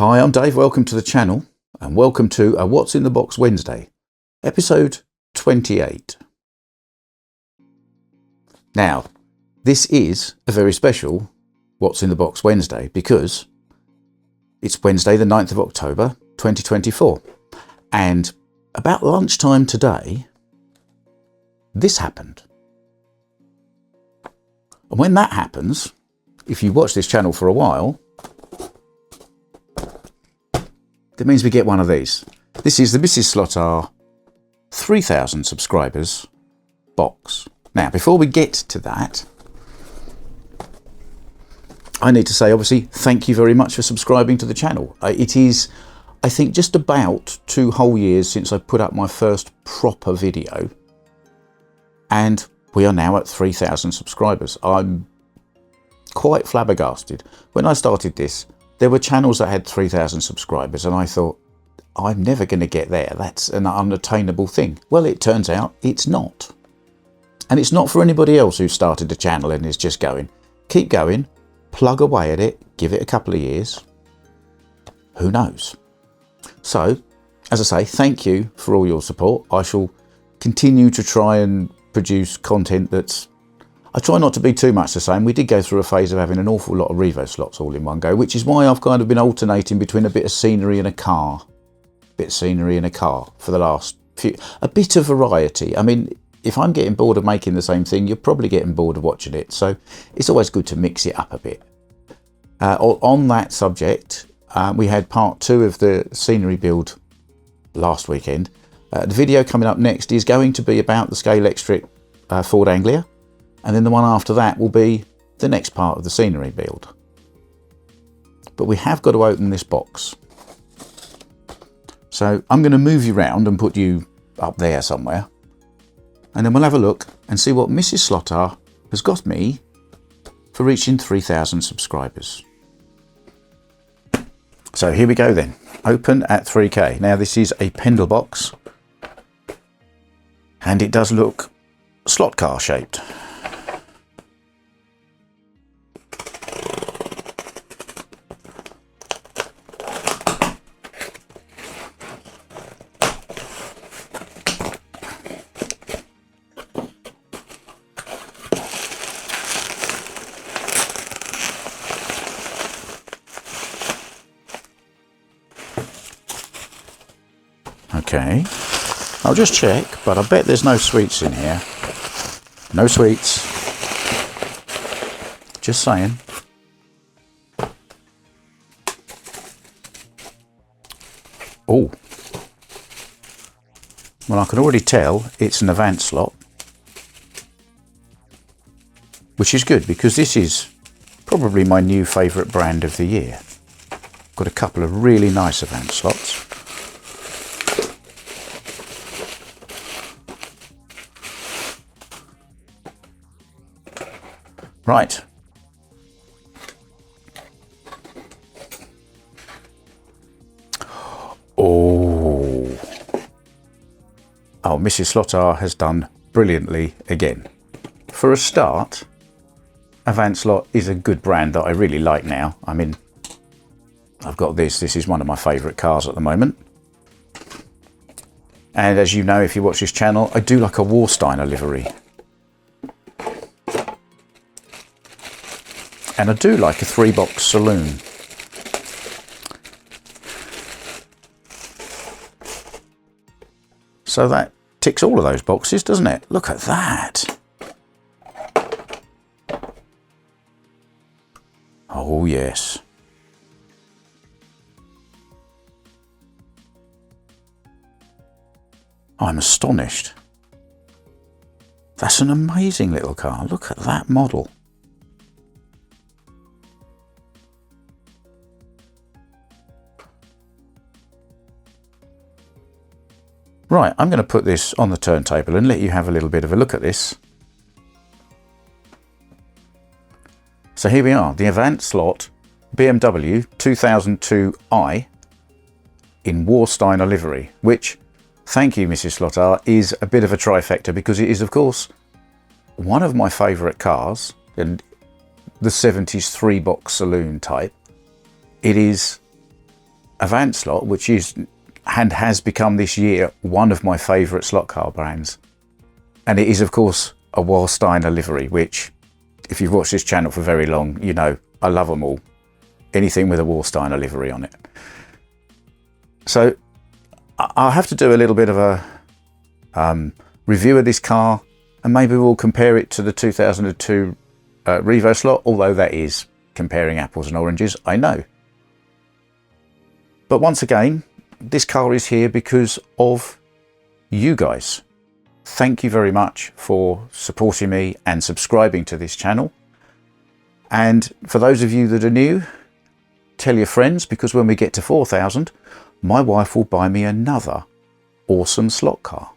Hi, I'm Dave, welcome to the channel and welcome to a What's in the Box Wednesday, episode 28. Now, this is a very special What's in the Box Wednesday because it's Wednesday the 9th of October 2024 and about lunchtime today, this happened. And when that happens, if you watch this channel for a while, that means we get one of these. This is the Mrs SlotR 3000 subscribers box. Now, before we get to that, I need to say, obviously, thank you very much for subscribing to the channel. It is, I think, just about 2 whole years since I put up my first proper video. And we are now at 3000 subscribers. I'm quite flabbergasted. When I started this, there were channels that had 3,000 subscribers and I thought, I'm never going to get there. That's an unattainable thing. Well, it turns out it's not. And it's not for anybody else who started a channel and is just going. Keep going, plug away at it, give it a couple of years. Who knows? So, as I say, thank you for all your support. I shall continue to try and produce content that's... I try not to be too much the same. We did go through a phase of having an awful lot of Revo slots all in one go, which is why I've kind of been alternating between a bit of scenery and a car. For the last few... A bit of variety. I mean, if I'm getting bored of making the same thing, you're probably getting bored of watching it. So it's always good to mix it up a bit. On that subject, we had part 2 of the scenery build last weekend. The video coming up next is going to be about the Scale Electric Ford Anglia. And then the one after that will be the next part of the scenery build. But we have got to open this box. So I'm going to move you around and put you up there somewhere. And then we'll have a look and see what Mrs SlotR has got me for reaching 3,000 subscribers. So here we go then. Open at 3K. Now this is a Pendle box. And it does look slot car shaped. Okay, I'll just check, but I bet there's no sweets in here. No sweets. Just saying. Oh. Well, I can already tell it's an Avant slot. Which is good, because this is probably my new favourite brand of the year. Got a couple of really nice Avant slots. Right. Oh, Mrs SlotR has done brilliantly again. For a start, Avant Slot is a good brand that I really like now. I mean, I've got this. This is one of my favourite cars at the moment. And as you know, if you watch this channel, I do like a Warsteiner livery. And I do like a 3-box saloon. So that ticks all of those boxes, doesn't it? Look at that. Oh, yes. I'm astonished. That's an amazing little car. Look at that model. Right, I'm going to put this on the turntable and let you have a little bit of a look at this. So here we are, the Avant Slot BMW 2002i in Warsteiner livery, which, thank you Mrs SlotR, is a bit of a trifecta because it is, of course, one of my favourite cars, and the 70s 3-box saloon type. It is Avant Slot, which is and has become this year one of my favourite slot car brands. And it is, of course, a Warsteiner livery, which, if you've watched this channel for very long, you know I love them all. Anything with a Warsteiner livery on it. So I'll have to do a little bit of a review of this car, and maybe we'll compare it to the 2002 Revo Slot, although that is comparing apples and oranges, I know. But once again, this car is here because of you guys. Thank you very much for supporting me and subscribing to this channel. And for those of you that are new, tell your friends, because when we get to 4,000, my wife will buy me another awesome slot car.